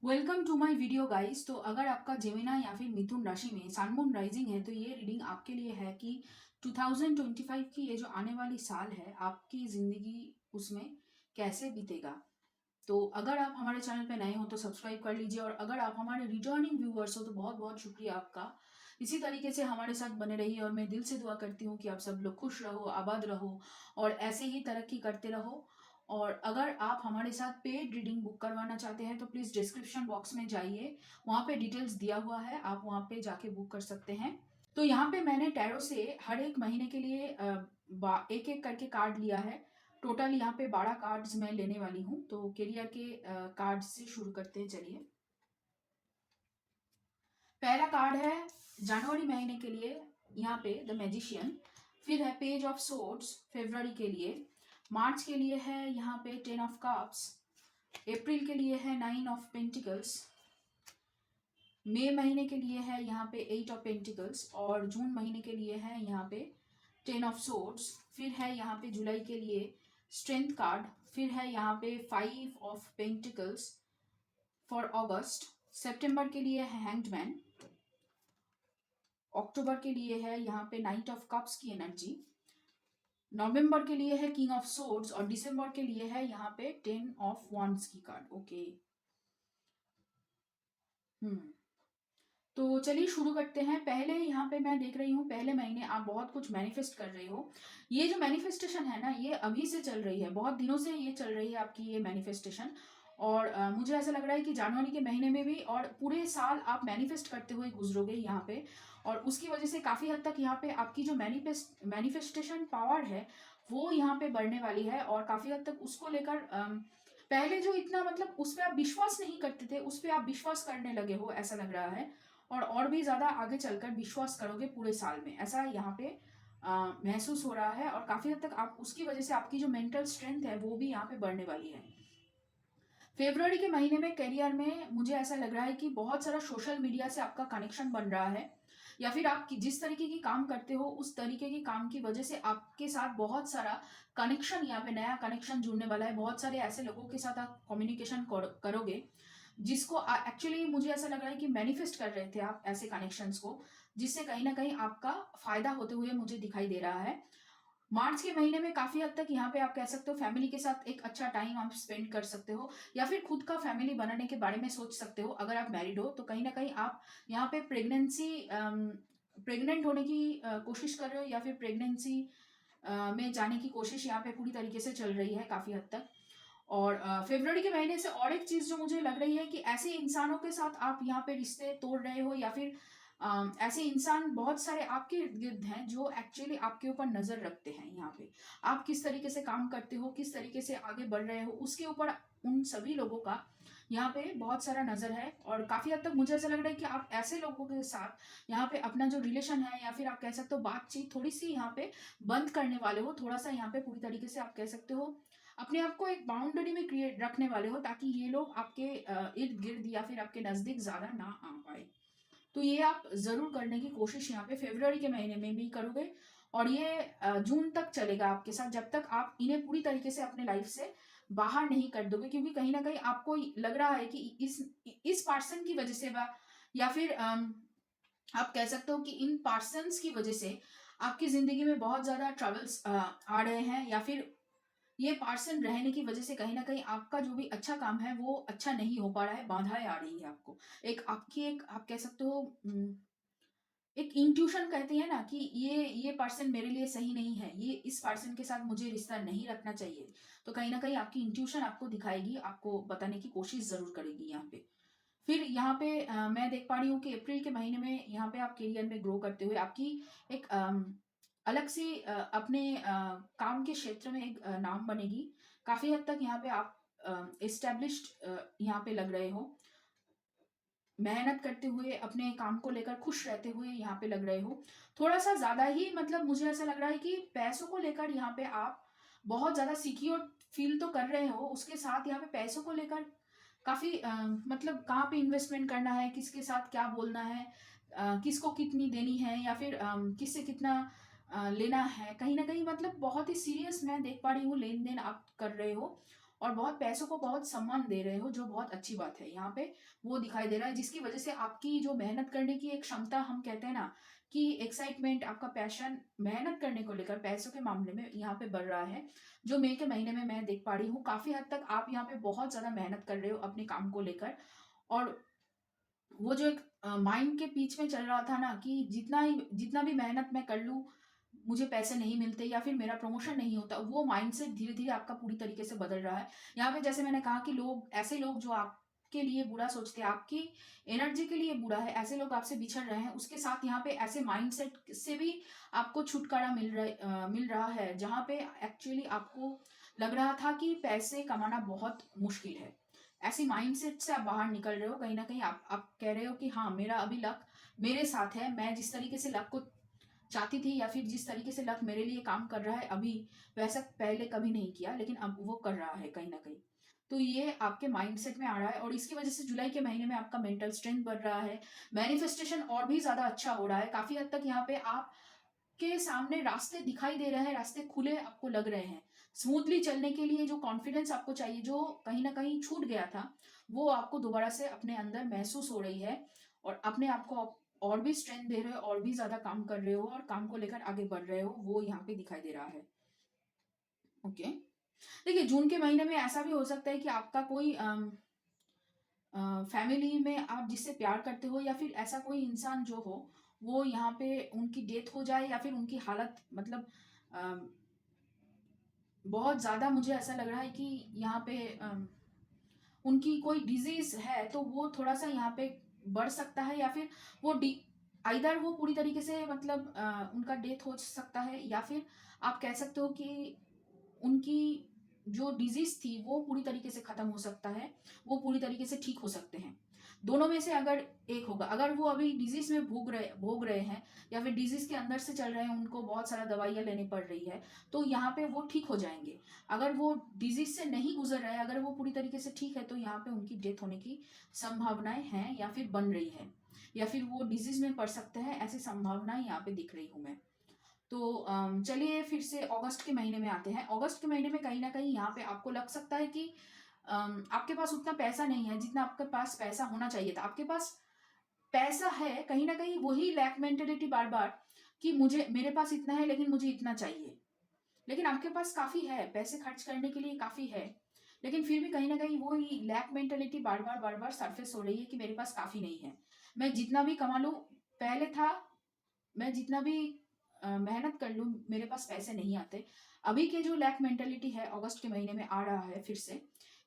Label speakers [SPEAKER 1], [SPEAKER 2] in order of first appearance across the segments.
[SPEAKER 1] Welcome to my video guys. तो अगर आपका जेमिना या फिर मिथुन राशि में सन मून राइजिंग है तो ये रीडिंग आपके लिए है कि 2025 की ये जो आने वाली साल है आपकी ज़िंदगी उसमें कैसे बीतेगा। तो अगर आप हमारे चैनल पे नए हो तो सब्सक्राइब कर लीजिए, और अगर आप हमारे रिटर्निंग व्यूवर्स हो तो बहुत बहुत शुक्रिया आपका। इसी तरीके से हमारे साथ बने रहिए और मैं दिल से दुआ करती हूँ कि आप सब लोग खुश रहो, आबाद रहो और ऐसे ही तरक्की करते रहो। और अगर आप हमारे साथ पेड रीडिंग बुक करवाना चाहते हैं तो प्लीज़ डिस्क्रिप्शन बॉक्स में जाइए, वहाँ पे डिटेल्स दिया हुआ है, आप वहाँ पे जाके बुक कर सकते हैं। तो यहाँ पे मैंने टैरो से हर एक महीने के लिए एक एक करके कार्ड लिया है। टोटल यहाँ पे 12 कार्ड्स मैं लेने वाली हूँ। तो करियर के कार्ड से शुरू करते हैं, चलिए। पहला कार्ड है जनवरी महीने के लिए, यहाँ पे द मैजिशियन। फिर है पेज ऑफ सोर्ड्स फरवरी के लिए। मार्च के लिए है यहाँ पे 10 ऑफ कप्स। अप्रैल के लिए है 9 ऑफ पेंटिकल्स। मई महीने के लिए है यहाँ पे 8 ऑफ पेंटिकल्स। और जून महीने के लिए है यहाँ पे 10 ऑफ सोर्ड्स। फिर है यहाँ पे जुलाई के लिए स्ट्रेंथ कार्ड। फिर है यहाँ पे 5 ऑफ पेंटिकल्स फॉर अगस्त। सितंबर के लिए है हैंग्ड मैन। अक्टूबर के लिए है यहाँ पे नाइट ऑफ कप्स की एनर्जी। नवंबर के लिए है किंग ऑफ सोर्ड्स। और दिसंबर के लिए है यहाँ पे 10 ऑफ वॉन्ड्स की कार्ड। ओके। हम्म तो चलिए शुरू करते हैं। पहले यहाँ पे मैं देख रही हूँ पहले महीने आप बहुत कुछ मैनिफेस्ट कर रहे हो। ये जो मैनिफेस्टेशन है ना, ये अभी से चल रही है, बहुत दिनों से ये चल रही है आपकी ये मैनिफेस्टेशन। और मुझे ऐसा लग रहा है कि जनवरी के महीने में भी और पूरे साल आप मैनिफेस्ट करते हुए गुजरोगे यहाँ पे। और उसकी वजह से काफ़ी हद तक यहाँ पे आपकी जो मैनिफेस्टेशन पावर है वो यहाँ पे बढ़ने वाली है। और काफ़ी हद तक उसको लेकर पहले जो इतना मतलब उस पर आप विश्वास नहीं करते थे उस पर आप विश्वास करने लगे हो, ऐसा लग रहा है। और भी ज़्यादा आगे चलकर विश्वास करोगे पूरे साल में, ऐसा यहाँ पे महसूस हो रहा है। और काफ़ी हद तक आप उसकी वजह से आपकी जो मेंटल स्ट्रेंथ है वो भी यहाँ पे बढ़ने वाली है। फरवरी के महीने में करियर में मुझे ऐसा लग रहा है कि बहुत सारा सोशल मीडिया से आपका कनेक्शन बन रहा है, या फिर आप जिस तरीके की काम करते हो उस तरीके की काम की वजह से आपके साथ बहुत सारा कनेक्शन, यहाँ पे नया कनेक्शन जुड़ने वाला है। बहुत सारे ऐसे लोगों के साथ आप कम्युनिकेशन करोगे जिसको एक्चुअली मुझे ऐसा लग रहा है कि मैनिफेस्ट कर रहे थे आप ऐसे कनेक्शंस को, जिससे कहीं ना कहीं आपका फायदा होते हुए मुझे दिखाई दे रहा है। मार्च के महीने में काफी हद तक यहाँ पे आप कह सकते हो फैमिली के साथ एक अच्छा टाइम आप स्पेंड कर सकते हो, या फिर खुद का फैमिली बनाने के बारे में सोच सकते हो। अगर आप मैरिड हो तो कहीं ना कहीं आप यहाँ पे प्रेग्नेंट होने की कोशिश कर रहे हो, या फिर प्रेगनेंसी में जाने की कोशिश यहाँ पे पूरी तरीके से चल रही है काफी हद तक। और फरवरी के महीने से और एक चीज जो मुझे लग रही है कि ऐसे इंसानों के साथ आप यहाँ पे रिश्ते तोड़ रहे हो, या फिर ऐसे इंसान बहुत सारे आपके इर्द गिर्द हैं जो एक्चुअली आपके ऊपर नजर रखते हैं। यहाँ पे आप किस तरीके से काम करते हो, किस तरीके से आगे बढ़ रहे हो, उसके ऊपर उन सभी लोगों का यहाँ पे बहुत सारा नजर है। और काफी हद तक मुझे ऐसा लग रहा है कि आप ऐसे लोगों के साथ यहाँ पे अपना जो रिलेशन है, या फिर आप कह सकते हो बातचीत थोड़ी सी यहाँ पे बंद करने वाले हो, थोड़ा सा यहाँ पे पूरी तरीके से आप कह सकते हो अपने आप को एक बाउंड्री में क्रिएट रखने वाले हो, ताकि ये लोग आपके इर्द गिर्द या फिर आपके नजदीक ज्यादा ना आ पाए। तो ये आप जरूर करने की कोशिश यहाँ पे फरवरी के महीने में भी करोगे। और ये जून तक चलेगा आपके साथ, जब तक आप इन्हें पूरी तरीके से अपने लाइफ से बाहर नहीं कर दोगे। क्योंकि कहीं ना कहीं आपको लग रहा है कि इस पर्सन की वजह से या फिर आप कह सकते हो कि इन पर्सन्स की वजह से आपकी जिंदगी में बहुत ज्यादा ट्रबल्स आ रहे हैं, या फिर ये पर्सन रहने की वजह से कहीं ना कहीं आपका जो भी अच्छा काम है वो अच्छा नहीं हो पा रहा है, बाधाएं आ रही है आपको। एक आप कह सकते हो एक इंट्यूशन कहती है ना कि ये पर्सन मेरे लिए सही नहीं है, ये इस पर्सन के साथ मुझे रिश्ता नहीं रखना चाहिए। तो कहीं ना कहीं आपकी इंट्यूशन आपको दिखाएगी, आपको बताने की कोशिश जरूर करेगी यहाँ पे। फिर यहाँ पे मैं देख पा रही हूँ कि अप्रैल के महीने में यहाँ पे आप करियर में ग्रो करते हुए आपकी एक अलग से अपने काम के क्षेत्र में एक नाम बनेगी। काफी हद तक यहाँ पे आप एस्टेब्लिश्ड यहाँ पे लग रहे हो, मेहनत करते हुए अपने काम को लेकर खुश रहते हुए यहाँ पे लग रहे हो। थोड़ा सा ज्यादा ही मतलब मुझे ऐसा लग रहा है कि पैसों को लेकर यहाँ पे आप बहुत ज्यादा सिक्योर फील तो कर रहे हो, उसके साथ यहाँ पे पैसों को लेकर काफी मतलब कहाँ पे इन्वेस्टमेंट करना है, किसके साथ क्या बोलना है, किसको कितनी देनी है, या फिर किससे कितना लेना है, कहीं ना कहीं मतलब बहुत ही सीरियस मैं देख पा रही हूँ लेन देन आप कर रहे हो। और बहुत पैसों को बहुत सम्मान दे रहे हो, जो बहुत अच्छी बात है। यहाँ पे वो दिखाई दे रहा है, जिसकी वजह से आपकी जो मेहनत करने की एक क्षमता, हम कहते हैं ना कि एक्साइटमेंट, आपका पैशन मेहनत करने को लेकर पैसों के मामले में यहाँ पे बढ़ रहा है। जो मई के महीने में मैं देख पा रही हूँ, काफ़ी हद तक आप यहाँ पे बहुत ज़्यादा मेहनत कर रहे हो अपने काम को लेकर। और वो जो एक माइंड के बीच में चल रहा था ना कि जितना भी मेहनत मैं कर लूँ, मुझे पैसे नहीं मिलते या फिर मेरा प्रमोशन नहीं होता, वो माइंडसेट धीरे-धीरे आपका पूरी तरीके से बदल रहा है। यहाँ पे जैसे मैंने कहा कि ऐसे लोग जो आपके लिए बुरा सोचते हैं, आपकी एनर्जी के लिए बुरा है, ऐसे लोग आपसे बिछड़ रहे हैं। उसके साथ यहाँ पे ऐसे माइंडसेट से भी आपको छुटकारा मिल रहा है, जहाँ पे एक्चुअली आपको लग रहा था कि पैसे कमाना बहुत मुश्किल है। ऐसी माइंडसेट से आप बाहर निकल रहे हो, कहीं न कहीं आप कह रहे हो कि हाँ, मेरा अभी लक मेरे साथ है। मैं जिस तरीके से लक को चाहती थी या फिर जिस तरीके से लक मेरे लिए काम कर रहा है अभी, वैसा पहले कभी नहीं किया, लेकिन अब वो कर रहा है कहीं न कहीं। तो ये आपके माइंडसेट में आ रहा है और इसकी वजह से जुलाई के महीने में आपका मेंटल स्ट्रेंथ बढ़ रहा है। मैनिफेस्टेशन और भी ज़्यादा अच्छा हो रहा है। काफ़ी हद तक यहाँ पे आपके सामने रास्ते दिखाई दे रहे हैं, रास्ते खुले आपको लग रहे हैं। स्मूथली चलने के लिए जो कॉन्फिडेंस आपको चाहिए, जो कहीं न कहीं छूट गया था, वो आपको दोबारा से अपने अंदर महसूस हो रही है और अपने आप को आप और भी स्ट्रेंथ दे रहे हो, और भी ज़्यादा काम कर रहे हो और काम को लेकर आगे बढ़ रहे हो, वो यहाँ पे दिखाई दे रहा है। ओके। देखिए, जून के महीने में ऐसा भी हो सकता है कि आपका कोई फैमिली में आप जिससे प्यार करते हो या फिर ऐसा कोई इंसान जो हो, वो यहाँ पे उनकी डेथ हो जाए या फिर उनकी हालत मतलब अ, बहुत ज़्यादा, मुझे ऐसा लग रहा है कि यहाँ पे उनकी कोई डिज़ीज़ है, तो वो थोड़ा-सा यहाँ पे बढ़ सकता है या फिर वो डी आइदर वो पूरी तरीके से मतलब उनका डेथ हो सकता है या फिर आप कह सकते हो कि उनकी जो डिज़ीज़ थी वो पूरी तरीके से ख़त्म हो सकता है, वो पूरी तरीके से ठीक हो सकते हैं। दोनों में से अगर एक होगा, अगर वो अभी डिज़ीज़ में भोग रहे हैं या फिर डिज़ीज़ के अंदर से चल रहे हैं, उनको बहुत सारा दवाइयाँ लेनी पड़ रही है, तो यहाँ पे वो ठीक हो जाएँगे। अगर वो डिज़ीज़ से नहीं गुज़र रहे हैं, अगर वो पूरी तरीके से ठीक है, तो यहाँ पे उनकी डेथ होने की संभावनाएँ हैं या फिर बन रही है या फिर वो डिज़ीज़ में पड़ सकते हैं, ऐसी संभावनाएँ यहाँ पे दिख रही हूँ मैं। तो चलिए फिर से अगस्त के महीने में आते हैं। अगस्त के महीने में कहीं न कहीं यहाँ पे आपको लग सकता है कि आपके पास उतना पैसा नहीं है जितना आपके पास पैसा होना चाहिए था। आपके पास पैसा है, कहीं न कहीं वही लैक मेंटालिटी बार-बार कि मुझे मेरे पास इतना है लेकिन मुझे इतना चाहिए। लेकिन आपके पास काफ़ी है, पैसे खर्च करने के लिए काफ़ी है। लेकिन फिर भी कहीं न कहीं वो ही लैक मेंटालिटी बार-बार सरफ़ेस हो रही है कि मेरे पास काफ़ी नहीं है। मैं जितना भी कमा लूँ, पहले था, मैं जितना भी मेहनत कर लूँ, मेरे पास पैसे नहीं आते। अभी के जो लैक मेंटालिटी है, अगस्त के महीने में आ रहा है फिर से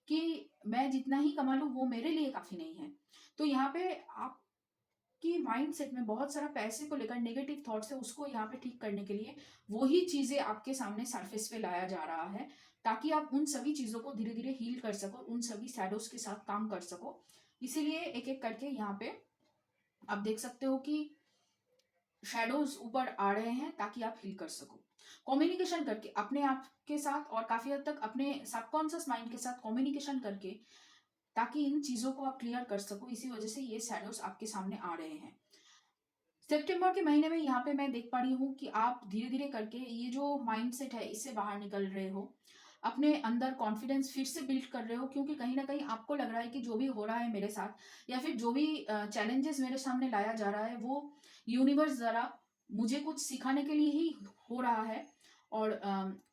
[SPEAKER 1] कि मैं जितना ही कमा लूँ, वो मेरे लिए काफ़ी नहीं है। तो यहाँ पे आपकी माइंडसेट में बहुत सारा पैसे को लेकर नेगेटिव थॉट्स है, उसको यहाँ पे ठीक करने के लिए वही चीज़ें आपके सामने सरफेस पे लाया जा रहा है, ताकि आप उन सभी चीज़ों को धीरे-धीरे हील कर सको, उन सभी शैडोज़ के साथ काम कर सको। इसीलिए एक-एक करके यहाँ पे आप देख सकते हो कि शैडोज़ ऊपर आ रहे हैं ताकि आप हील कर सको। कम्युनिकेशन करके अपने आप के साथ और काफ़ी हद तक अपने सबकॉन्शियस माइंड के साथ कम्युनिकेशन करके, ताकि इन चीज़ों को आप क्लियर कर सको, इसी वजह से ये शैडोज़ आपके सामने आ रहे हैं। सितंबर के महीने में यहाँ पे मैं देख पा रही हूँ कि आप धीरे-धीरे करके ये जो माइंडसेट है, इससे बाहर निकल रहे हो। अपने अंदर कॉन्फिडेंस फिर से बिल्ड कर रहे हो, क्योंकि कहीं न कहीं आपको लग रहा है कि जो भी हो रहा है मेरे साथ या फिर जो भी चैलेंजेस मेरे सामने लाया जा रहा है, वो यूनिवर्स ज़रा मुझे कुछ सिखाने के लिए ही हो रहा है और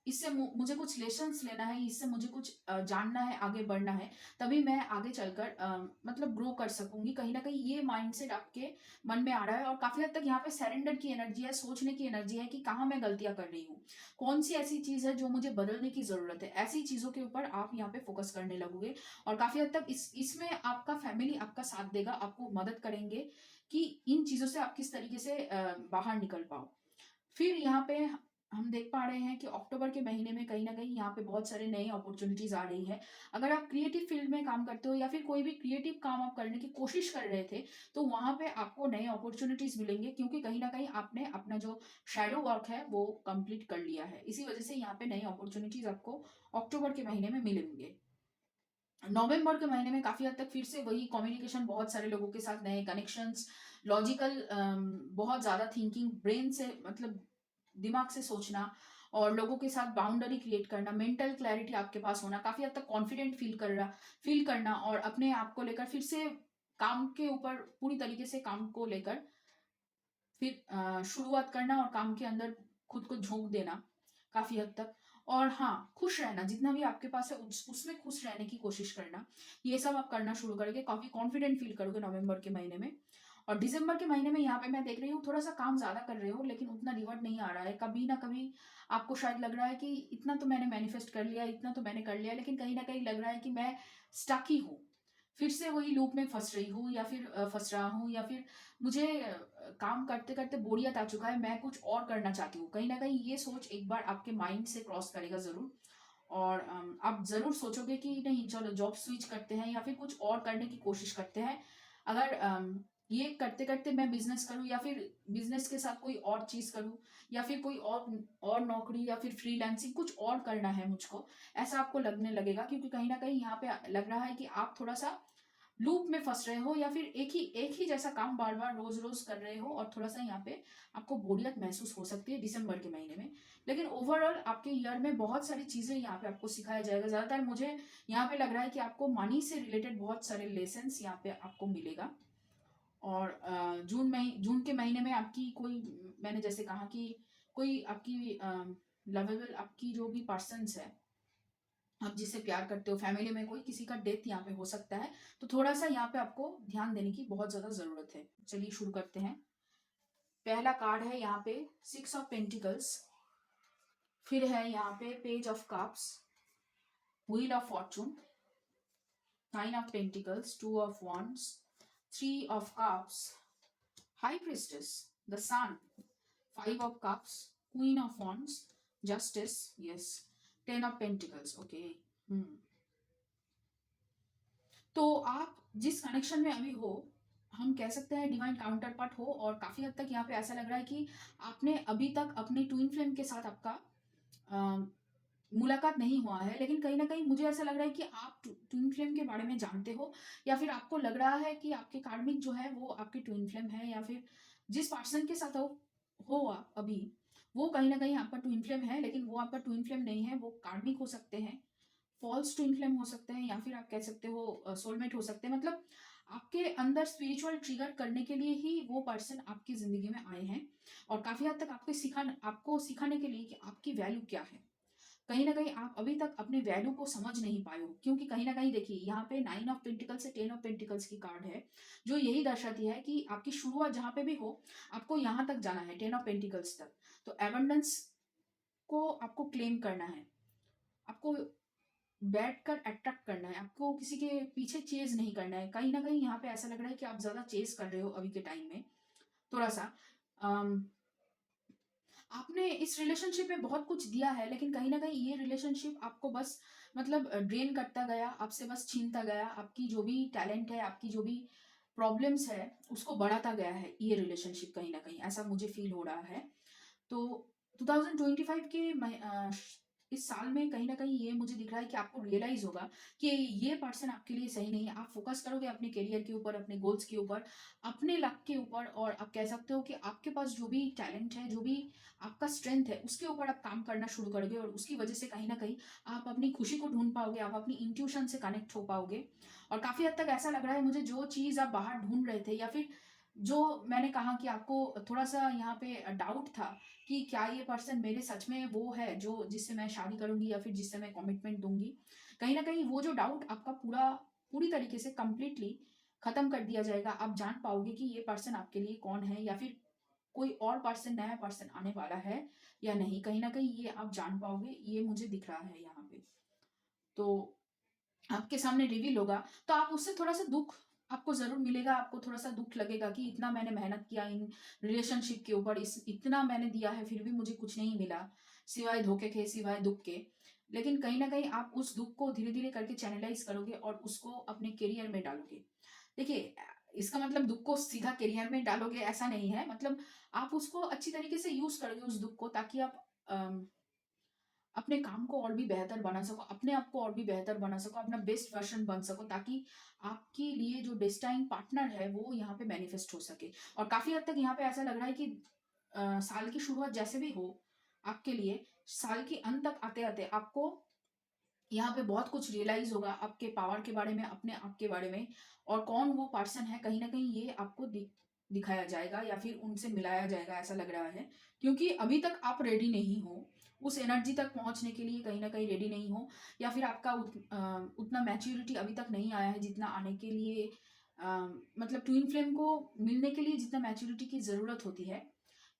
[SPEAKER 1] इससे मुझे कुछ लेसन्स लेना है, इससे मुझे कुछ जानना है, आगे बढ़ना है, तभी मैं आगे चलकर मतलब ग्रो कर सकूँगी। कहीं न कहीं ये माइंडसेट आपके मन में आ रहा है और काफ़ी हद तक यहाँ पे सरेंडर की एनर्जी है, सोचने की एनर्जी है कि कहाँ मैं गलतियाँ कर रही हूँ। कौन-सी ऐसी चीज़ है जो मुझे बदलने की ज़रूरत है? ऐसी चीज़ों के ऊपर आप यहाँ पे फ़ोकस करने लगोगे और काफ़ी हद तक इसमें आपका फैमिली आपका साथ देगा, आपको मदद करेंगे कि इन चीज़ों से आप किस तरीके से बाहर निकल पाओ। फिर यहाँ पे हम देख पा रहे हैं कि अक्टूबर के महीने में कहीं न कहीं यहाँ पे बहुत सारे नई अपॉर्च्युनिटीज़ आ रही है। अगर आप क्रिएटिव फ़ील्ड में काम करते हो या फिर कोई भी क्रिएटिव काम आप करने की कोशिश कर रहे थे, तो वहाँ पे आपको नए अपॉर्च्युनिटीज़ मिलेंगे, क्योंकि कहीं न कहीं आपने अपना जो शैडो वर्क है, वो कंप्लीट कर लिया है। इसी वजह से यहाँ पे नई अपॉर्च्युनिटीज़ आपको अक्टूबर के महीने में मिलेंगे। नवंबर के महीने में काफ़ी हद तक फिर से वही कम्युनिकेशन, बहुत सारे लोगों के साथ नए कनेक्शंस, लॉजिकल बहुत ज़्यादा थिंकिंग, ब्रेन से मतलब दिमाग से सोचना और लोगों के साथ बाउंड्री क्रिएट करना, मेंटल क्लैरिटी आपके पास होना, काफ़ी हद तक कॉन्फिडेंट फ़ील करना और अपने आप को लेकर फिर से काम के ऊपर पूरी तरीके से काम को लेकर फिर शुरुआत करना और काम के अंदर खुद को झोंक देना काफ़ी हद तक। और हाँ, खुश रहना, जितना भी आपके पास है उसमें खुश रहने की कोशिश करना। ये सब आप करना शुरू करेंगे, काफ़ी कॉन्फिडेंट फ़ील करोगे नवंबर के महीने में। और दिसंबर के महीने में यहाँ पे मैं देख रही हूँ थोड़ा-सा काम ज़्यादा कर रहे हो लेकिन उतना रिवॉर्ड नहीं आ रहा है। कभी न कभी आपको शायद लग रहा है कि इतना तो मैंने मैनिफेस्ट कर लिया, इतना तो मैंने कर लिया, लेकिन कहीं न कहीं लग रहा है कि मैं स्टक ही हूँ। फिर से वही लूप में फँस रही हूँ या फिर फँस रहा हूँ या फिर मुझे काम करते-करते बोरियत आ चुका है, मैं कुछ और करना चाहती हूँ। कहीं न कहीं ये सोच एक बार आपके माइंड से क्रॉस करेगा ज़रूर और आप ज़रूर सोचोगे कि नहीं चलो जॉब स्विच करते हैं या फिर कुछ और करने की कोशिश करते हैं। अगर ये करते-करते मैं बिज़नेस करूँ या फिर बिज़नेस के साथ कोई और चीज़ करूँ या फिर कोई और नौकरी या फिर फ्रीलांसिंग कुछ और करना है मुझको, ऐसा आपको लगने लगेगा क्योंकि कहीं न कहीं यहाँ पे लग रहा है कि आप थोड़ा-सा लूप में फँस रहे हो या फिर एक ही जैसा काम बार-बार रोज़-रोज़ कर रहे हो और थोड़ा-सा यहाँ पे आपको बोरियत महसूस हो सकती है दिसंबर के महीने में। लेकिन ओवरऑल आपके ईयर में बहुत सारी चीज़ें यहाँ पे आपको सिखाया जाएगा। ज़्यादातर मुझे यहाँ पे लग रहा है कि आपको मनी से रिलेटेड बहुत सारे लेसन्स यहाँ पे आपको मिलेगा। और जून के महीने में आपकी कोई मैंने जैसे कहा कि कोई आपकी लवेबल आपकी जो भी पर्सन्स है आप जिससे प्यार करते हो, फैमिली में कोई किसी का डेथ यहाँ पे हो सकता है, तो थोड़ा-सा यहाँ पे आपको ध्यान देने की बहुत ज़्यादा ज़रूरत है। चलिए शुरू करते हैं। पहला कार्ड है यहाँ पे 6 ऑफ पेंटिकल्स, फिर है यहाँ पे page of cups, wheel of fortune, 9 of pentacles, 2 of wands, 3 of cups, high priestess, the sun, 5 of cups, queen of wands, justice, yes, 10 of pentacles, okay. तो आप जिस कनेक्शन में अभी हो, हम कह सकते हैं डिवाइन काउंटर पार्ट हो और काफ़ी हद तक यहाँ पे ऐसा लग रहा है कि आपने अभी तक अपनी ट्विन फ्लेम के साथ आपका अ, मुलाकात नहीं हुआ है, लेकिन कहीं न कहीं मुझे ऐसा लग रहा है कि आप ट्विन फ्लेम के बारे में जानते हो या फिर आपको लग रहा है कि आपके कार्मिक जो है वो आपकी ट्विन फ्लेम है या फिर जिस पर्सन के साथ हो आप अभी, वो कहीं न कहीं आपका ट्विन फ्लेम है, लेकिन वो आपका ट्विन फ्लेम नहीं है, वो कार्मिक हो सकते हैं, फॉल्स ट्विन फ्लेम हो सकते हैं या फिर आप कह सकते हो सोलमेट हो सकते हैं। मतलब आपके अंदर स्पिरिचुअल ट्रिगर करने के लिए ही वो पर्सन आपकी ज़िंदगी में आए हैं और काफ़ी हद तक आपको सिखाने के लिए कि आपकी वैल्यू क्या है। कहीं न कहीं आप अभी तक अपने वैल्यू को समझ नहीं पाए हो क्योंकि कहीं न कहीं देखिए यहाँ पे 9 ऑफ पेंटिकल्स से 10 ऑफ पेंटिकल्स की कार्ड है, जो यही दर्शाती है कि आपकी शुरुआत जहाँ पे भी हो, आपको यहाँ तक जाना है 10 ऑफ पेंटिकल्स तक। तो एबंडेंस को आपको क्लेम करना है। आपको बैठकर अट्रैक्ट करना है, आपको किसी के पीछे चेज़ नहीं करना है। कहीं न कहीं यहाँ पे ऐसा लग रहा है कि आप ज़्यादा चेज़ कर रहे हो अभी के टाइम में, थोड़ा-सा। अम, आपने इस रिलेशनशिप में बहुत कुछ दिया है, लेकिन कहीं न कहीं ये रिलेशनशिप आपको बस मतलब ड्रेन करता गया, आपसे बस छीनता गया, आपकी जो भी टैलेंट है, आपकी जो भी प्रॉब्लम्स है, उसको बढ़ाता गया है ये रिलेशनशिप कहीं न कहीं, ऐसा मुझे फ़ील हो रहा है। तो 2025 के इस साल में कहीं न कहीं ये मुझे दिख रहा है कि आपको रियलाइज़ होगा कि ये पर्सन आपके लिए सही नहीं है। आप फ़ोकस करोगे अपने करियर के ऊपर, अपने गोल्स के ऊपर, अपने लक के ऊपर और आप कह सकते हो कि आपके पास जो भी टैलेंट है, जो भी आपका स्ट्रेंथ है, उसके ऊपर आप काम करना शुरू करोगे और उसकी वजह से कहीं न कहीं आप अपनी खुशी को ढूँढ पाओगे, आप अपनी इंट्यूशन से कनेक्ट हो पाओगे। और काफ़ी हद तक ऐसा लग रहा है मुझे जो चीज़ आप बाहर ढूँढ रहे थे या फिर जो मैंने कहा कि आपको थोड़ा-सा यहाँ पे डाउट था कि क्या ये पर्सन मेरे सच में वो है जो जिससे मैं शादी करूँगी या फिर जिससे मैं कमिटमेंट दूँगी। कहीं न कहीं वो जो डाउट आपका पूरी तरीके से कंप्लीटली खत्म कर दिया जाएगा। आप जान पाओगे कि ये पर्सन आपके लिए कौन है या फिर कोई और पर्सन नया पर्सन आने वाला है या नहीं। कहीं न कहीं ये आप जान पाओगे, ये मुझे दिख रहा है यहाँ पे। तो आपके सामने रिवील होगा, तो आप उससे थोड़ा-सा दुःख आपको ज़रूर मिलेगा, आपको थोड़ा-सा दुःख लगेगा कि इतना मैंने मेहनत किया इन रिलेशनशिप के ऊपर, इस इतना मैंने दिया है, फिर भी मुझे कुछ नहीं मिला, सिवाय धोखे के, सिवाय दुःख के। लेकिन कहीं न कहीं आप उस दुःख को धीरे-धीरे करके चैनलाइज़ करोगे और उसको अपने करियर में डालोगे। देखिए इसका मतलब दुःख को सीधा करियर में डालोगे ऐसा नहीं है, मतलब आप उसको अच्छी तरीके से यूज़ करोगे उस दुःख को ताकि आप अपने काम को और भी बेहतर बना सको, अपने आप को और भी बेहतर बना सको, अपना बेस्ट वर्ज़न बन सको ताकि आपके लिए जो डेस्टाइन पार्टनर है वो यहाँ पे मैनिफेस्ट हो सके। और काफ़ी हद तक यहाँ पे ऐसा लग रहा है कि साल की शुरुआत जैसे भी हो आपके लिए, साल के अंत तक आते-आते आपको यहाँ पे बहुत कुछ रियलाइज़ होगा आपके पावर के बारे में, अपने आप के बारे में, और कौन वो पर्सन है कहीं न कहीं ये आपको दिखाया जाएगा या फिर उनसे मिलाया जाएगा, ऐसा लग रहा है। क्योंकि अभी तक आप रेडी नहीं हो, उस एनर्जी तक पहुँचने के लिए कहीं न कहीं रेडी नहीं हो, या फिर आपका उतना मैच्योरिटी अभी तक नहीं आया है जितना आने के लिए, अ, मतलब ट्विन फ्लेम को मिलने के लिए जितना मैच्योरिटी की ज़रूरत होती है,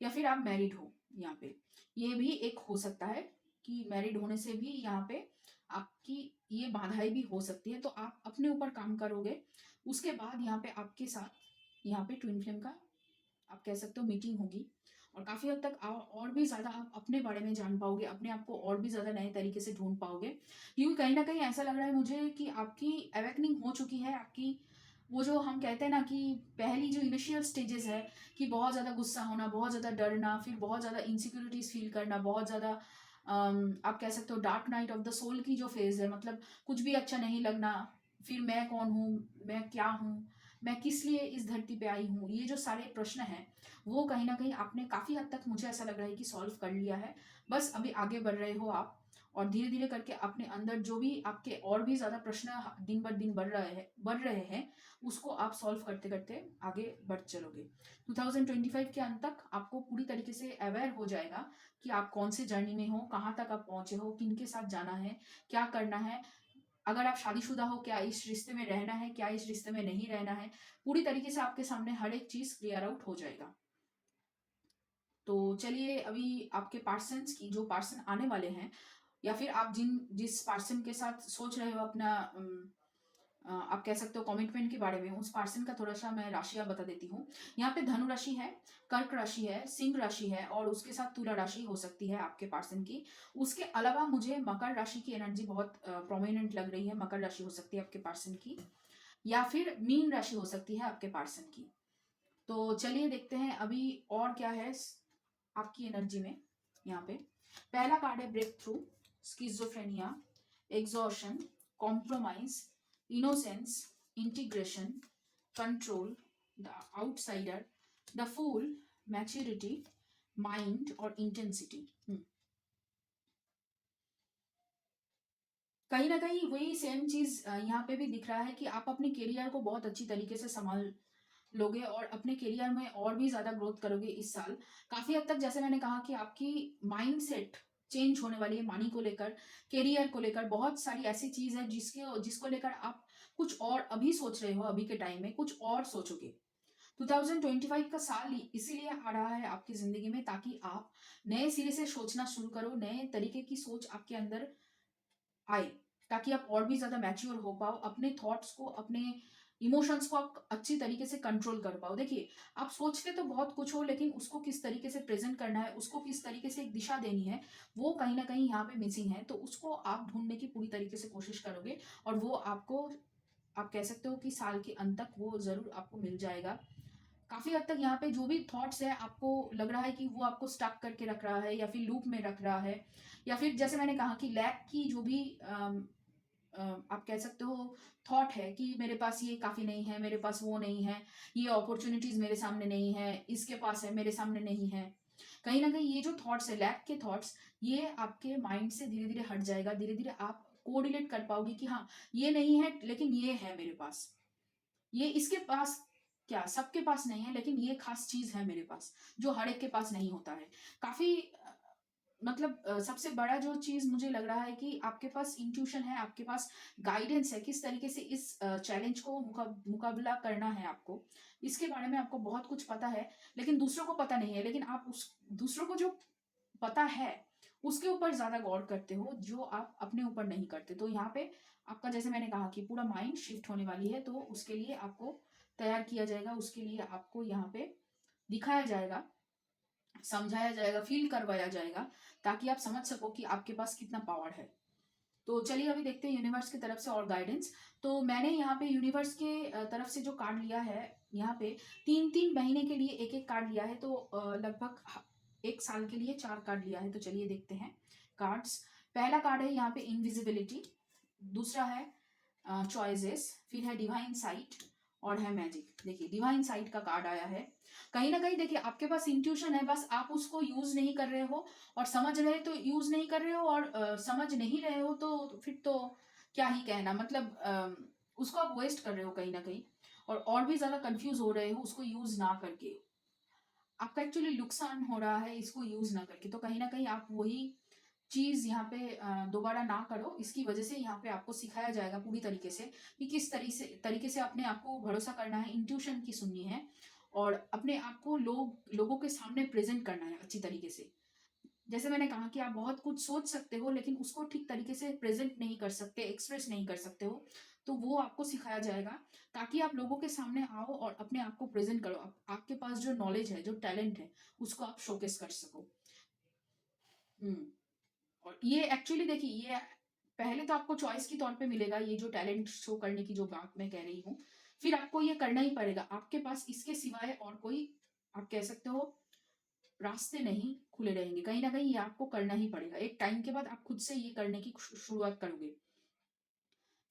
[SPEAKER 1] या फिर आप मैरिड हो यहाँ पे। ये भी एक हो सकता है कि मैरिड होने से भी यहाँ पे आपकी ये बाधाएँ भी हो सकती है, तो आप अपने ऊपर काम करोगे। उसके बाद यहाँ पे आपके साथ यहाँ पे ट्विन फ्लेम का आप कह सकते हो मीटिंग होगी, और काफ़ी हद तक और भी ज़्यादा आप अपने बारे में जान पाओगे, अपने आप को और भी ज़्यादा नए तरीके से ढूँढ पाओगे। क्योंकि कहीं न कहीं ऐसा लग रहा है मुझे कि आपकी अवेकनिंग हो चुकी है, आपकी वो जो हम कहते हैं ना कि पहली जो इनिशियल स्टेजेज़ है, कि बहुत ज़्यादा गुस्सा होना, बहुत ज़्यादा डरना, फिर बहुत ज़्यादा इनसिक्योरिटीज़ फ़ील करना, बहुत ज़्यादा आप कह सकते हो dark night of the soul की जो फ़ेज़ है, मतलब कुछ भी अच्छा नहीं लगना, फिर मैं कौन हूँ, मैं क्या हूँ, मैं किस लिए इस धरती पे आई हूँ? ये जो सारे प्रश्न हैं, वो कहीं न कहीं आपने काफ़ी हद तक मुझे ऐसा लग रहा है कि सॉल्व कर लिया है। बस अभी आगे बढ़ रहे हो आप, और धीरे-धीरे करके अपने अंदर जो भी आपके और भी ज़्यादा प्रश्न दिन ब दिन बढ़ रहे हैं, उसको आप सॉल्व करते-करते आगे बढ़ चलोगे। 2025 के अंत तक आपको पूरी तरीके से अवेयर हो जाएगा कि आप कौन से जर्नी में हो, कहाँ तक आप पहुँचे हो, किनके साथ जाना है, क्या करना है। अगर आप शादीशुदा हो, क्या इस रिश्ते में रहना है, क्या इस रिश्ते में नहीं रहना है, पूरी तरीके से आपके सामने हर एक चीज़ क्लियर आउट हो जाएगा। तो चलिए अभी आपके पार्सन्स की जो पर्सन आने वाले हैं, या फिर आप जिस पर्सन के साथ सोच रहे हो अपना आप कह सकते हो कमिटमेंट के बारे में, उस पर्सन का थोड़ा-सा मैं राशियाँ बता देती हूँ। यहाँ पे धनु राशि है, कर्क राशि है, सिंह राशि है, और उसके साथ तुला राशि हो सकती है आपके पर्सन की। उसके अलावा मुझे मकर राशि की एनर्जी बहुत प्रोमिनेंट लग रही है, मकर राशि हो सकती है आपके पर्सन की, या फिर मीन राशि हो सकती है आपके पर्सन की। तो चलिए देखते हैं अभी और क्या है आपकी एनर्जी में यहाँ पे। पहला कार्ड है breakthrough, schizophrenia, exhaustion, compromise, innocence, integration, control, the outsider, the fool, maturity, mind और इंटेंसिटी। कहीं ना कहीं वही सेम चीज यहाँ पे भी दिख रहा है कि आप अपने करियर को बहुत अच्छी तरीके से संभाल लोगे, और अपने करियर में और भी ज़्यादा ग्रोथ करोगे इस साल। काफ़ी हद तक जैसे मैंने कहा कि आपकी माइंडसेट चेंज होने वाली है, मनी को लेकर, करियर को लेकर, बहुत सारी ऐसी चीज़ है जिसको लेकर आप कुछ और अभी सोच रहे हो, अभी के टाइम में कुछ और सोचोगे। 2025 का साल इसीलिए आ रहा है आपकी ज़िंदगी में, ताकि आप नए सिरे से सोचना शुरू करो, नए तरीके की सोच आपके अंदर आए, ताकि आप और भी ज़्यादा मैच्योर हो पाओ, अपने थॉट्स को, अपने इमोशंस को आप अच्छी तरीके से कंट्रोल कर पाओ। देखिए, आप सोचते तो बहुत कुछ हो, लेकिन उसको किस तरीके से प्रेज़ेंट करना है, उसको किस तरीके से एक दिशा देनी है, वो कहीं न कहीं यहाँ पे मिसिंग है। तो उसको आप ढूँढने की पूरी तरीके से कोशिश करोगे, और वो आपको, आप कह सकते हो कि साल के अंत तक वो ज़रूर आपको मिल जाएगा। काफ़ी हद तक यहाँ पे जो भी थॉट्स है, आपको लग रहा है कि वो आपको स्टक करके रख रहा है, या फिर लूप में रख रहा है, या फिर जैसे मैंने कहा कि लैक की जो भी आप कह सकते हो थॉट है कि मेरे पास ये काफ़ी नहीं है, मेरे पास वो नहीं है, ये अपॉर्चुनिटीज़ मेरे सामने नहीं है, इसके पास है, मेरे सामने नहीं है। कहीं न कहीं ये जो थॉट्स है, लैक के थॉट्स, ये आपके माइंड से धीरे-धीरे हट जाएगा, धीरे-धीरे आप कोरिलेट कर पाओगे कि हाँ, ये नहीं है लेकिन ये है मेरे पास। ये इसके पास क्या, सबके पास नहीं है, लेकिन ये खास चीज़ है मेरे पास, जो हर एक के पास नहीं होता है। काफ़ी मतलब सबसे बड़ा जो चीज़ मुझे लग रहा है कि आपके पास इंट्यूशन है, आपके पास गाइडेंस है, किस तरीके से इस चैलेंज को मुकाबला करना है आपको। इसके बारे में आपको बहुत कुछ पता है, लेकिन दूसरों को पता नहीं है, लेकिन आप उस दूसरों को जो पता है, उसके ऊपर ज़्यादा गौर करते हो, जो आप अपने ऊपर नहीं करते। तो यहाँ पे आपका, जैसे मैंने कहा कि पूरा माइंड शिफ्ट होने वाली है, तो उसके लिए आपको तैयार किया जाएगा, उसके लिए आपको यहाँ पे दिखाया जाएगा, समझाया जाएगा, फ़ील करवाया जाएगा, ताकि आप समझ सको कि आपके पास कितना पावर है। तो चलिए अभी देखते हैं यूनिवर्स की तरफ से और गाइडेंस। तो मैंने यहाँ पे यूनिवर्स के तरफ से जो कार्ड लिया है, यहाँ पे 3-3 महीने के लिए एक-एक कार्ड लिया है, तो लगभग 1 साल के लिए 4 कार्ड लिया है। तो चलिए देखते हैं कार्ड्स। पहला कार्ड है यहाँ पे इनविजिबिलिटी, दूसरा है चॉइसेस, फिर है डिवाइन साइट, और है मैजिक। देखिए डिवाइन साइट का कार्ड आया है। कहीं न कहीं देखिए आपके पास इंट्यूशन है, बस आप उसको यूज़ नहीं कर रहे हो, और समझ रहे तो यूज़ नहीं कर रहे हो, और समझ नहीं रहे हो तो फिर तो क्या ही कहना, मतलब उसको आप वेस्ट कर रहे हो कहीं न कहीं, और भी ज़्यादा कन्फ्यूज़ हो रहे हो उसको यूज़ ना करके। आपका एक्चुअली नुकसान हो रहा है इसको यूज़ ना करके, तो कहीं न कहीं आप वही चीज़ यहाँ पे दोबारा ना करो। इसकी वजह से यहाँ पे आपको सिखाया जाएगा पूरी तरीके से कि किस तरीके से अपने आप को भरोसा करना है, इंट्यूशन की सुननी है, और अपने आप को लोगों के सामने प्रेज़ेंट करना है अच्छी तरीके से। जैसे मैंने कहा कि आप बहुत कुछ सोच सकते हो, लेकिन उसको ठीक तरीके से प्रेज़ेंट नहीं कर सकते, एक्सप्रेस नहीं कर सकते हो, तो वो आपको सिखाया जाएगा, ताकि आप लोगों के सामने आओ और अपने आप को प्रेज़ेंट करो। आपके पास जो नॉलेज है, जो टैलेंट है, उसको आप शोकेस कर सको। हुँ। और ये एक्चुअली देखिए, ये पहले तो आपको चॉइस के तौर पे मिलेगा, ये जो टैलेंट शो करने की जो बात मैं कह रही हूँ। फिर आपको ये करना ही पड़ेगा। आपके पास इसके सिवाय और कोई, आप कह सकते हो, रास्ते नहीं खुले रहेंगे। कहीं न कहीं ये आपको करना ही पड़ेगा। एक टाइम के बाद आप खुद से ये करने की शुरुआत करोगे।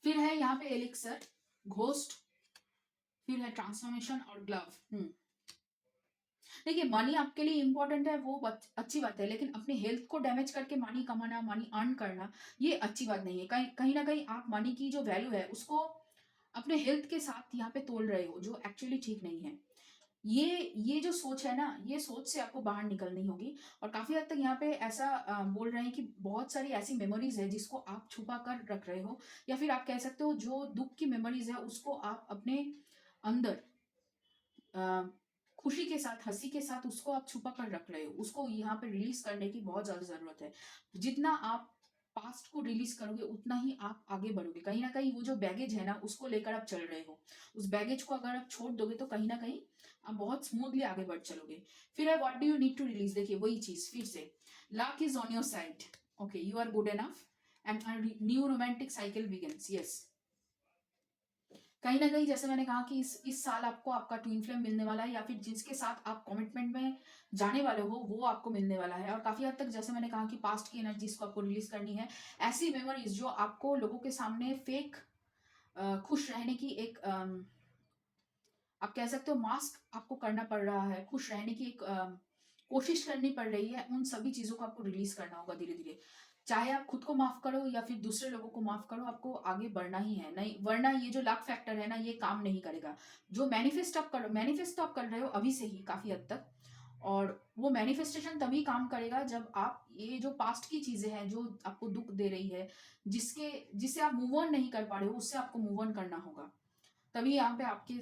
[SPEAKER 1] फिर है यहाँ पे एलिक्सर, घोस्ट, फिर है ट्रांसफॉर्मेशन और ग्लव। देखिए, मनी आपके लिए इम्पोर्टेंट है, वो अच्छी बात है, लेकिन अपनी हेल्थ को डैमेज करके मनी कमाना, मनी अर्न करना, ये अच्छी बात नहीं है। कहीं कहीं ना कहीं आप मनी की जो वैल्यू है उसको अपने हेल्थ के साथ यहाँ पे तोल रहे हो, जो एक्चुअली ठीक नहीं है। ये जो सोच है ना, ये सोच से आपको बाहर निकलनी होगी। और काफी हद तक यहाँ पे ऐसा बोल रहे हैं कि बहुत सारी ऐसी मेमोरीज है जिसको आप छुपा कर रख रहे हो, या फिर आप कह सकते हो जो दुख की मेमोरीज है उसको आप अपने अंदर अ, खुशी के साथ, हँसी के साथ उसको आप छुपा कर रख रहे हो। उसको यहाँ पे रिलीज़ करने की बहुत ज़्यादा ज़रूरत है। जितना आप पास्ट को रिलीज़ करोगे, उतना ही आप आगे बढ़ोगे। कहीं न कहीं वो जो बैगेज है ना, उसको लेकर आप चल रहे हो। उस बैगेज को अगर आप छोड़ दोगे, तो कहीं न कहीं आप बहुत स्मूथली आगे बढ़ चलोगे। फिर है what do you need to release, देखिए वही चीज़ फिर से। Luck is on your side. Okay, you are good enough and a new romantic cycle begins. Yes. कहीं न कहीं जैसे मैंने कहा कि इस साल आपको आपका ट्विन फ्लेम मिलने वाला है, या फिर जिसके साथ आप कमिटमेंट में जाने वाले हो, वो आपको मिलने वाला है। और काफ़ी हद तक जैसे मैंने कहा कि पास्ट की एनर्जीज़ को आपको रिलीज़ करनी है। ऐसी मेमोरीज़ जो आपको लोगों के सामने फेक खुश रहने की एक आप कह सकते हो मास्क आपको करना पड़ रहा है, खुश रहने की एक कोशिश करनी पड़ रही है, उन सभी चीज़ों को आपको रिलीज़ करना होगा धीरे-धीरे। चाहे आप खुद को माफ़ करो या फिर दूसरे लोगों को माफ़ करो, आपको आगे बढ़ना ही है। नहीं, वरना ये जो लक फैक्टर है ना, ये काम नहीं करेगा। जो मैनिफेस्ट तो आप कर रहे हो अभी से ही काफ़ी हद तक, और वो मैनिफेस्टेशन तभी काम करेगा जब आप ये जो पास्ट की चीज़ें हैं, जो आपको दुःख दे रही है, जिससे आप मूव ऑन नहीं कर पा रहे हो, उससे आपको मूव ऑन करना होगा। तभी यहाँ पे आपकी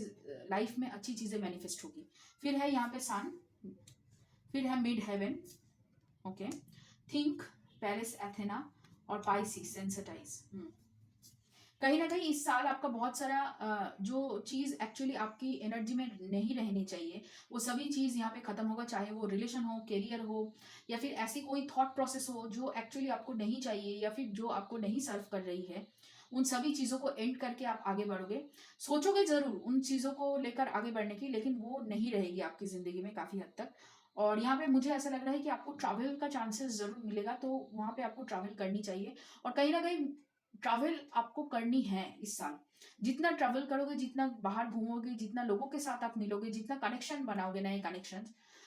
[SPEAKER 1] लाइफ में अच्छी चीजें मैनिफेस्ट होगी। फिर है यहाँ पे सन, फिर है midheaven. Okay, think, Paris, Athena और पाइसिस, सेंसिटाइज। कहीं ना कहीं इस साल आपका बहुत सारा जो चीज एक्चुअली आपकी एनर्जी में नहीं रहनी चाहिए, वो सभी चीज यहाँ पे खत्म होगा। चाहे वो रिलेशन हो, करियर हो, या फिर ऐसी कोई थॉट प्रोसेस हो जो एक्चुअली आपको नहीं चाहिए, या फिर जो आपको नहीं सर्व कर रही है, उन सभी चीजों को एंड करके आप आगे बढ़ोगे। सोचोगे जरूर उन चीजों को लेकर आगे बढ़ने की, लेकिन वो नहीं रहेगी आपकी जिंदगी में काफी हद तक। और यहाँ पे मुझे ऐसा लग रहा है कि आपको ट्रैवल का चांसेस जरूर मिलेगा, तो वहां पे आपको ट्रैवल करनी चाहिए। और कहीं ना कहीं ट्रैवल आपको करनी है इस साल। जितना ट्रैवल करोगे, जितना बाहर घूमोगे, जितना लोगों के साथ आप मिलोगे, जितना कनेक्शन बनाओगे, नए कनेक्शन,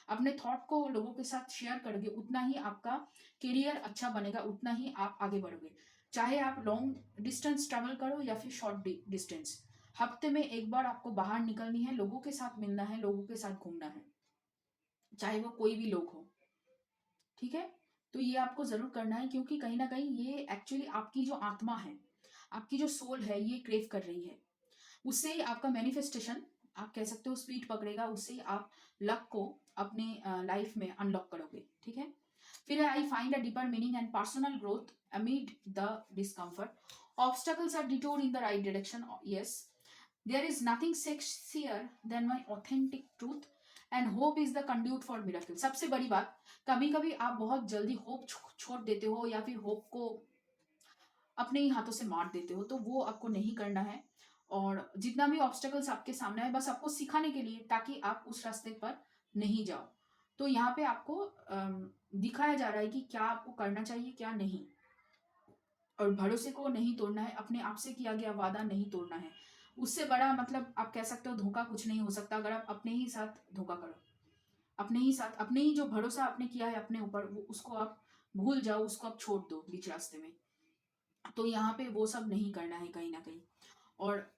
[SPEAKER 1] अपने थॉट को लोगों के साथ शेयर करोगे, उतना ही आपका करियर अच्छा बनेगा, उतना ही आप आगे बढ़ोगे। चाहे आप लॉन्ग डिस्टेंस ट्रैवल करो या फिर शॉर्ट डिस्टेंस, हफ्ते में एक बार आपको बाहर निकलनी है, लोगों के साथ मिलना है, लोगों के साथ घूमना है, चाहे वो कोई भी लोग हो। ठीक है, तो ये आपको जरूर करना है, क्योंकि कहीं ना कहीं ये एक्चुअली आपकी जो आत्मा है, आपकी जो सोल है, ये क्रेव कर रही है। उससे ही आपका मैनिफेस्टेशन, आप कह सकते हो, स्पीड पकड़ेगा। उससे ही आप लक को अपने लाइफ में अनलॉक करोगे। ठीक है, फिर I find a deeper meaning and personal growth amid the discomfort, obstacles are detour in the right direction. Yes, there is nothing sexier than my authentic truth and hope is the conduit for miracle. सबसे बड़ी बात, कभी कभी आप बहुत जल्दी hope छोड़ देते हो, या फिर होप को अपने ही हाथों से मार देते हो, तो वो आपको नहीं करना है। और जितना भी ऑब्स्टेकल्स आपके सामने है, बस आपको सिखाने के लिए, ताकि आप उस रास्ते पर नहीं जाओ। तो यहाँ पे आपको दिखाया जा रहा है कि क्या आपको करना चाहिए, क्या नहीं। और भरोसे को नहीं तोड़ना है, अपने आप से किया गया वादा नहीं तोड़ना है। उससे बड़ा, मतलब आप कह सकते हो, धोखा कुछ नहीं हो सकता अगर आप अपने ही साथ धोखा करो। अपने ही साथ, अपने ही जो भरोसा आपने किया है अपने ऊपर, वो उसको आप भूल जाओ, उसको आप छोड़ दो बीच रास्ते में। तो यहाँ पे वो सब नहीं करना है कहीं न कहीं। और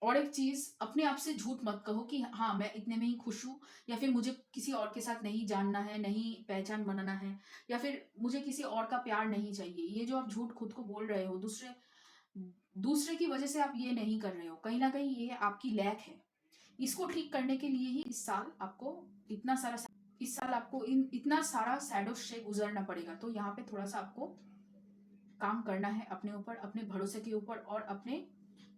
[SPEAKER 1] और एक चीज़, अपने आप से झूठ मत कहो कि हाँ, मैं इतने में ही खुश हूँ, या फिर मुझे किसी और के साथ नहीं जानना है, नहीं पहचान बनाना है, या फिर मुझे किसी और का प्यार नहीं चाहिए। ये जो आप झूठ खुद को बोल रहे हो, दूसरे दूसरे की वजह से आप ये नहीं कर रहे हो। कहीं न कहीं ये आपकी लैक है। इसको ठीक करने के लिए ही इतना सारा इस साल आपको इतना सारा शैडो से गुज़रना पड़ेगा। तो यहाँ पे थोड़ा-सा आपको काम करना है अपने ऊपर, अपने भरोसे के ऊपर, और अपने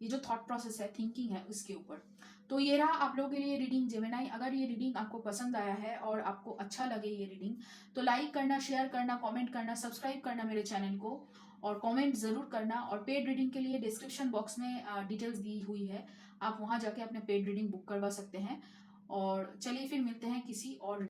[SPEAKER 1] ये जो थॉट प्रोसेस है, थिंकिंग है, उसके ऊपर। तो ये रहा आप लोगों के लिए रीडिंग जेमिनी। अगर ये रीडिंग आपको पसंद आया है और आपको अच्छा लगे ये रीडिंग, तो लाइक करना, शेयर करना, कमेंट करना, सब्सक्राइब करना मेरे चैनल को, और कमेंट ज़रूर करना। और पेड रीडिंग के लिए डिस्क्रिप्शन बॉक्स में डिटेल्स दी हुई है, आप वहाँ जाके अपने पेड रीडिंग बुक करवा सकते हैं। और चलिए फिर मिलते हैं किसी और